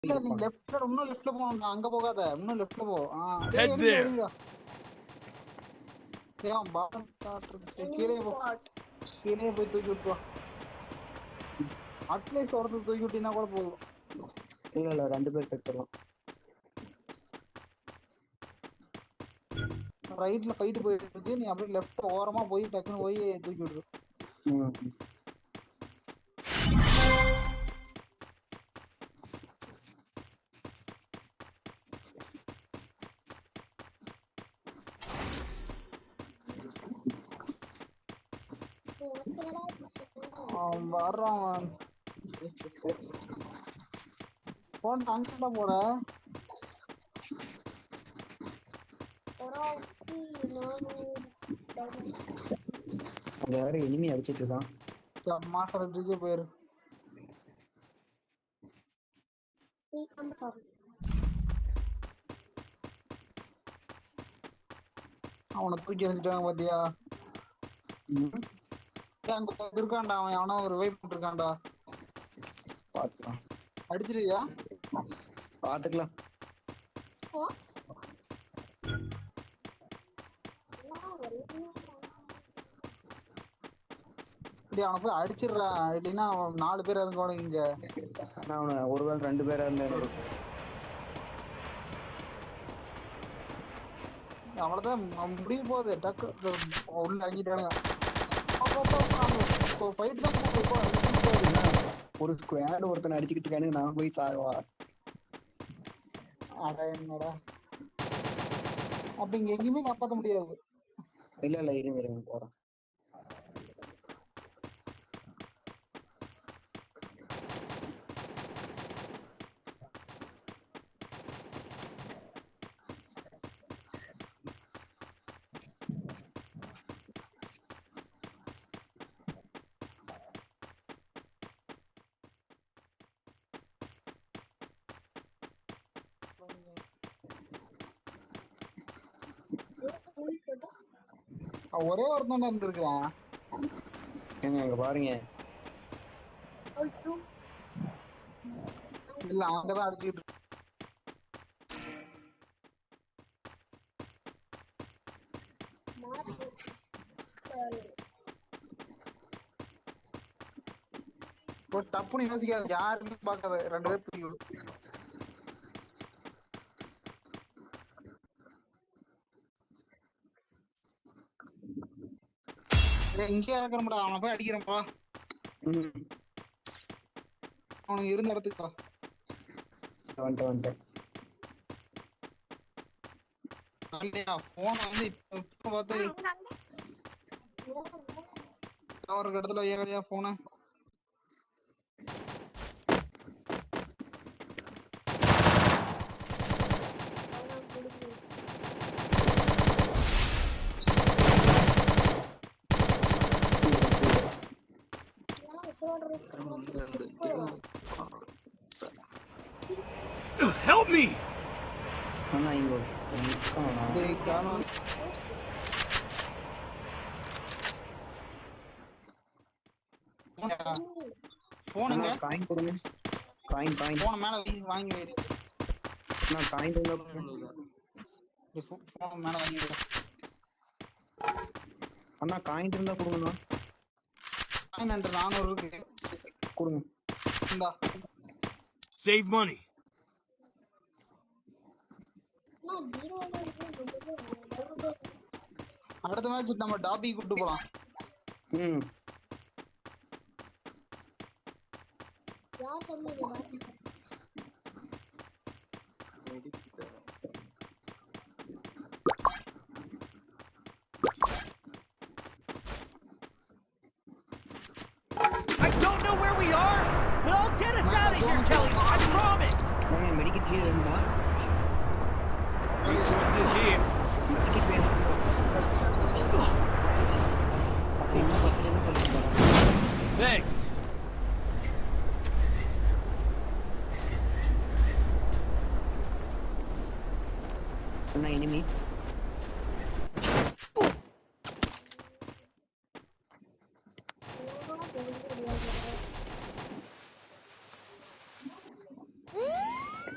சுத்தி இருப்பான். லெஃப்ட்ல இன்னும் லெஃப்ட்ல போகணும். அங்க போகாத, இன்னும் லெஃப்ட்ல போ. Head there. ஏன் பாட்டம் கீழே போ, கீழே போய் தூக்கி விட்டு வா. அட்லீஸ்ட் ஒருத்தர் தூக்கி விட்டீங்கன்னா கூட போதும். இல்ல 2 பேர் தட்டுறோம். ரைட்ல ஃபைட் போயிட்டு நீ அப்படியே லெஃப்ட் ஓரமா போய் டக்குன்னு போய் தூக்கி விடுற. வர்றான் போன் அங்கிட்ட போற அங்க வேற இனிமே அடிச்சிட்டு இருக்கான். மாசத்துக்கே போயிரு. அவனை தூக்கி எறிஞ்சிட்டாங்க பாத்தியா? இருக்கான்டா அவன், எவனோ ஒரு ரிவைவ் பண்ணிருக்கான்டா. பாத்துக்கலாம், அடிச்சிருக்கியா? பாத்துக்கலாம். அவனை போய் அடிச்சிடுறா, இல்லைன்னா 4 பேர் இருந்தோட இங்க. அவனை ஒருவேளை 2 பேரா இருந்தா அவ்வளவுதான் முடிய போகுது. டக்கு உள்ள இறங்கிட்டானுங்க. ஒரு ஸ்குவாட் ஒருத்தனை அடிச்சுக்கிட்டு இருக்கானு, நான் போய் சாவா? என்னடா அப்ப இங்க எங்கேயுமே காப்பாற்ற முடியாது. இல்ல இருங்க போறேன். ஒரே ஒருத்தன் இருந்திருக்கான். இங்க பாருங்க. இல்ல அங்கதான் அடிச்சுக்கிட்டு தப்புன்னு யோசிக்காது, யாருமே பாக்காத. 2 பேர் தூக்கி விடு. இங்கே இறக்குறா, அவனை போய் அடிக்கிறப்பா. அவனுக்கு இருந்த இடத்துக்கு வந்துட்டேன். போன் வந்து இப்ப பார்த்து ஒரு இடத்துல ஏகடியா போன. Help me! அண்ணா இங்க போனுங்க. காயின் கொடுங்க. காயின் போன மேல வாங்கி வை. நான் காயின் கொடுங்க. போன மேல வாங்கி வை. அண்ணா காயின் இருந்தா கொடுங்கண்ணா. காயின் 400 இருக்கு, கொடுங்க. இந்தா. Save money. அடுத்த மேட்ச் நம்ம டாபி கூட்டு போலாம். I don't know where we are, but I'll get us out of here, Kelly. I promise. Medikit here இருந்தா. Resources here. Medikit வேணும். Thanks. Enemy.